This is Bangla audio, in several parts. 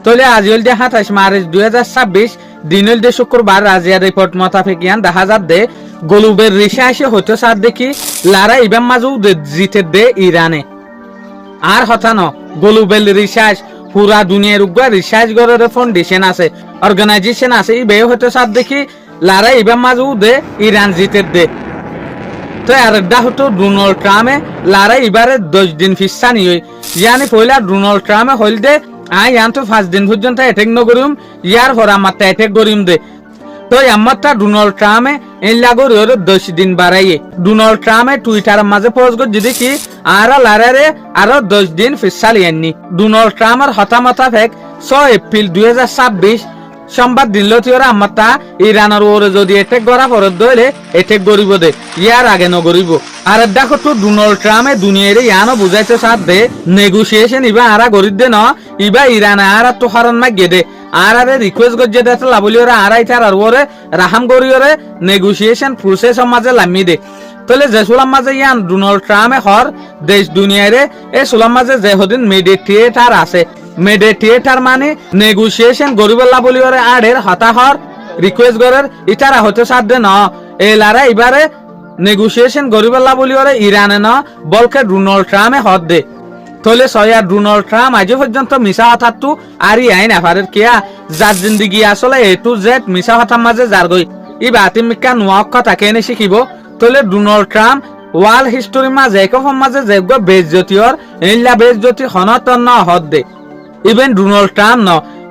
তাহলে আজ হল যে 27 মার্চ 2026 দিন হল যে শুক্রবার। রাজিয়ার রিপোর্ট মোতাবেক ইয়ান দেখা যাচ্ছে গলুবের রিসার্চে হতে সার দেখি লারা ইবাম মাজু জিতে দে ইরানে। আর হতানো গলুবেল রিসার্চ পুরা দুনিয়ার উপর রিসার্চ গড়ের ফাউন্ডেশন আছে, অর্গানাইজেশন আছে। ই বে হতে সার দেখি লারা ইবাম মাজু দে ইরান জিতে দে। তো আরেকটা হতো ডোনাল্ড ট্রাম্পে লারা এবারে 10 দিন ফিসানি হই, ইয়ানি পয়লা ডোনাল্ড ট্রাম্পে হইল দে ইয়ান তো 5 দিন পর্যন্ত অ্যাটেক নগরিম, ইয়ার পর আমার অ্যাটেক করিম দে। তো আমারটা ডোনাল্ড ট্রাম্পে এই লাগর 10 দিন বাড়াইয়ে। ডোনাল্ড ট্রাম্পে টুইটার মাঝে পোস্ট করে যদি কি আর লারারে আরো 10 দিন ফিসালি আননি। ডোনাল্ড ট্রাম্পের হতামতা ফেক 6 এপ্রিল 2026 সংবাদ দিল ওরা আমারটা ইরানের ওরে যদি অ্যাটেক করা পরে দইলে অ্যাটেক করিব দে, ইয়ার আগে নগরিব। আর দেখো তো ডোনাল্ড ট্রাম্পে দুনিয়ার ইয়ানো বুঝাইতে সাথ দে নেগোসিয়েশন ইবা আরা গরিব দে ন ইবা ইরানে আর তো হরন মাগে দে আর আরে রিকোয়েস্ট করছে দে লাবলি ওরা আড়াইটার আর ওরে রাহাম করি ওরে নেগোসিয়েশন প্রসেস মাঝে লামি দে। তাহলে যে সুলাম মাঝে ইয়ান ডোনাল্ড ট্রাম্পে হর দেশ দুনিয়ারে এই সুলাম মাঝে যে হদিন মেডিটেটার আছে, মেডিটেটার মানে নেগোসিয়েশন গরিবল্লা বলি ওরে আড়ের হতাহর রিকোয়েস্ট করার ইটারা হতে সাধ্য ন এলারা এবারে নেগোসিয়েশন গরিবল্লা বলি ওরে ইরানে ন বলকে ডোনাল্ড ট্রাম্পে হদ দে। তাহলে সয়ার ডোনাল্ড ট্রাম্প আজ পর্যন্ত মিশা হঠাৎ আর আইন আফারের কেয়া যার জিন্দিগি আসলে এ টু জেড মিশা হঠাৎ মাঝে যার গই ই বাতিমিকা নোয়াক কথা কেনে শিখিব। তাহলে ডোনাল্ড ট্রাম্প ওয়ার্ল্ড হিস্টোরি মাঝে একফম মাঝে যেগ বেজতীয়র এইলা বেজতি হনতন হদ দে। ইভেন ডোনাল্ড ট্রাম্প ন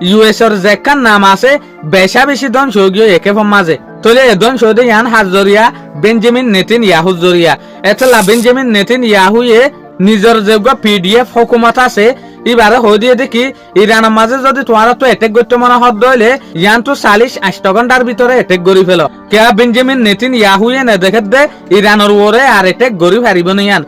ইউএস এর যেখান নাম আছে বেশা বেশি ধন সৌগীয় একেফম মাঝে। তাহলে এদন সৌদি ইয়ান হাত জরিয়া বেঞ্জামিন নেতানিয়াহু জরিয়া এতলা বেঞ্জামিন নেতানিয়াহুয়ে নিজের যেগুলো পিডিএফ হুকুমত আছে এবারে হয়ে দিয়ে দেখি ইরানের মাঝে যদি তোমার তো অ্যাটেক করতে মনে হদ দইলে ইয়ান তো 48 ঘন্টার ভিতরে অ্যাটেক করি ফেল। কে বেঞ্জামিন নেতানিয়াহুয়ে না দেখে দে ইরানের ওরে আর অ্যাটেক করি পারিব না ইয়ান